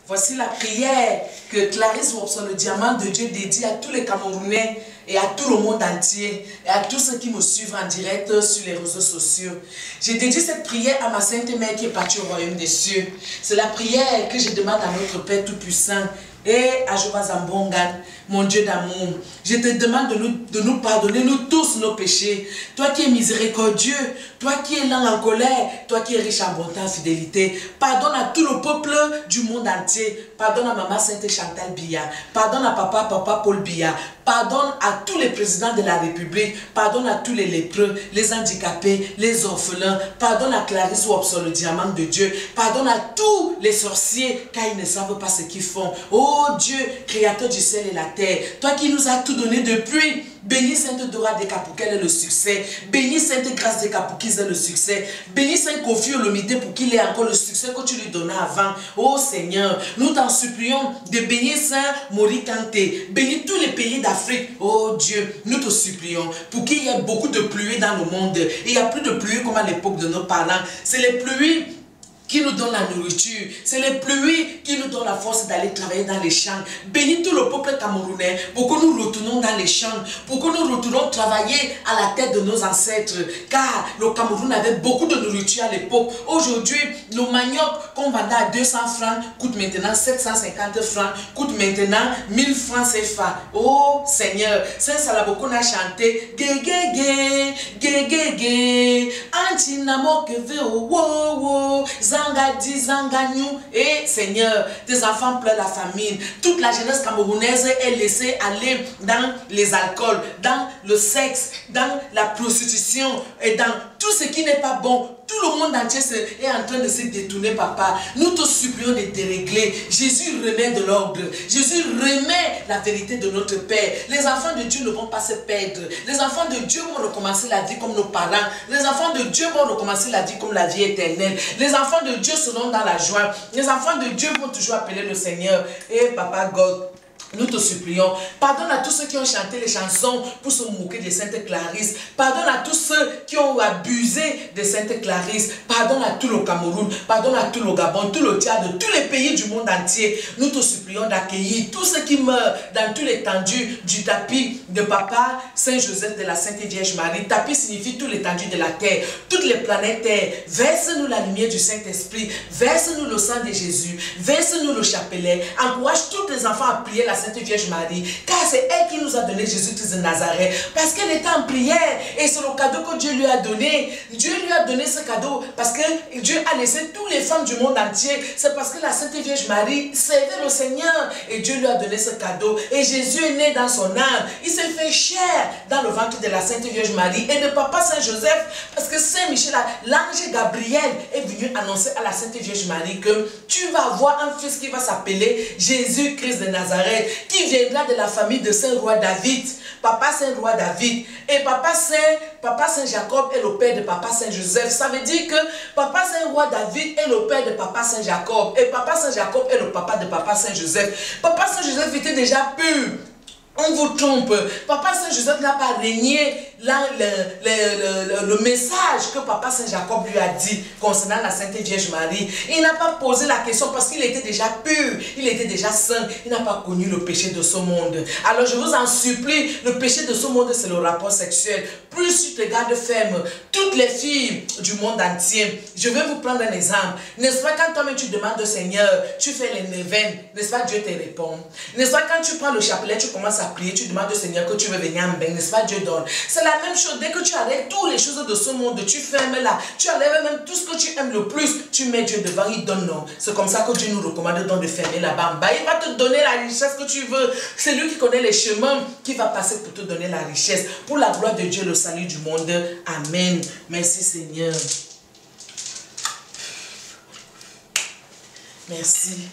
Voici la prière que Clarisse Robson, le diamant de Dieu, dédie à tous les Camerounais et à tout le monde entier et à tous ceux qui me suivent en direct sur les réseaux sociaux. J'ai dédié cette prière à ma Sainte Mère qui est partie au royaume des cieux. C'est la prière que je demande à notre Père Tout-Puissant et à Jehovah Zambongan, mon Dieu d'amour. Je te demande de nous pardonner, nous tous, nos péchés. Toi qui es miséricordieux, toi qui es lent en colère, toi qui es riche en bonté, en fidélité. Pardonne à tout le peuple du monde entier. Pardonne à maman Sainte Chantal Biya. Pardonne à papa Paul Biya. Pardonne à tous les présidents de la République. Pardonne à tous les lépreux, les handicapés, les orphelins. Pardonne à Clarisse Robson, le diamant de Dieu. Pardonne à tous les sorciers, car ils ne savent pas ce qu'ils font. Oh Dieu, créateur du ciel et la terre, toi qui nous as tout donné depuis. Bénis Sainte Dora de Kapoukel et le succès. Bénis Sainte Grâce de Kapoukis et le succès. Bénis Saint Kofi Olomide pour qu'il ait encore le succès que tu lui donnais avant. Oh Seigneur, nous t'en supplions de bénir Saint Mori Kanté. Bénis tous les pays d'Afrique. Oh Dieu, nous te supplions pour qu'il y ait beaucoup de pluie dans le monde. Il n'y a plus de pluie comme à l'époque de nos parents. C'est les pluies qui nous donne la nourriture. C'est les pluies qui nous donnent la force d'aller travailler dans les champs. Bénis tout le peuple camerounais pour que nous retournons dans les champs, pour que nous retournons travailler à la tête de nos ancêtres. Car le Cameroun avait beaucoup de nourriture à l'époque. Aujourd'hui, le manioc qu'on vendait à 200 francs coûte maintenant 750 francs, coûte maintenant 1000 francs CFA. Oh Seigneur, Saint Salabokon a chanté Gé gé gé, gé gé, antinamo que ve oh oh. Zangadi, Zanganyou, et Seigneur, tes enfants pleurent la famine. Toute la jeunesse camerounaise est laissée aller dans les alcools, dans le sexe, dans la prostitution et dans tout ce qui n'est pas bon. Tout le monde entier est en train de se détourner, papa. Nous te supplions de dérégler. Jésus remet de l'ordre. Jésus remet la vérité de notre Père. Les enfants de Dieu ne vont pas se perdre. Les enfants de Dieu vont recommencer la vie comme nos parents. Les enfants de Dieu vont recommencer la vie comme la vie éternelle. Les enfants de Dieu seront dans la joie. Les enfants de Dieu vont toujours appeler le Seigneur. Et Papa God, nous te supplions, pardonne à tous ceux qui ont chanté les chansons pour se moquer de Sainte Clarisse. Pardonne à tous ceux qui ont abusé de Sainte Clarisse. Pardonne à tout le Cameroun, pardonne à tout le Gabon, tout le Tchad, tous les pays du monde entier. Nous te supplions d'accueillir tous ceux qui meurent dans tous les tendus du tapis de Papa Saint-Joseph de la Sainte Vierge Marie. Tapis signifie tout l'étendue de la terre, toutes les planètes terre. Verse-nous la lumière du Saint-Esprit, verse-nous le sang de Jésus, verse-nous le chapelet. Encourage tous tes enfants à prier la Sainte Vierge Marie, car c'est elle qui nous a donné Jésus-Christ de Nazareth, parce qu'elle était en prière, et c'est le cadeau que Dieu lui a donné. Dieu lui a donné ce cadeau, parce que Dieu a laissé toutes les femmes du monde entier, c'est parce que la Sainte Vierge Marie servait le Seigneur, et Dieu lui a donné ce cadeau, et Jésus est né dans son âme, il s'est fait chair dans le ventre de la Sainte Vierge Marie, et de Papa Saint-Joseph, parce que Saint-Michel, l'ange Gabriel est venu annoncer à la Sainte Vierge Marie que tu vas avoir un fils qui va s'appeler Jésus-Christ de Nazareth, qui viendra de la famille de Saint-Roi David, Papa Saint-Roi David, et Papa Saint-Jacob est le père de Papa Saint-Joseph. Ça veut dire que Papa Saint-Roi David est le père de Papa Saint-Jacob, et Papa Saint-Jacob est le papa de Papa Saint-Joseph. Papa Saint-Joseph était déjà pur. On vous trompe. Papa Saint-Joseph n'a pas régné le message que Papa Saint-Jacob lui a dit concernant la Sainte Vierge Marie. Il n'a pas posé la question parce qu'il était déjà pur, il était déjà saint, il n'a pas connu le péché de ce monde. Alors je vous en supplie, le péché de ce monde c'est le rapport sexuel. Plus tu te gardes ferme, toutes les filles du monde entier, je vais vous prendre un exemple. N'est-ce pas quand toi-même tu demandes au Seigneur, tu fais les neuvaines, n'est-ce pas Dieu te répond. N'est-ce pas quand tu prends le chapelet, tu commences à prier, tu demandes au Seigneur que tu veux venir en bain, n'est-ce pas Dieu donne. C'est la même chose, dès que tu arrêtes toutes les choses de ce monde, tu fermes là, tu enlèves même tout ce que tu aimes le plus, tu mets Dieu devant, il donne non. C'est comme ça que Dieu nous recommande donc de fermer là-bas. Il va te donner la richesse que tu veux. C'est lui qui connaît les chemins qui va passer pour te donner la richesse. Pour la gloire de Dieu, le salut du monde. Amen. Merci Seigneur. Merci.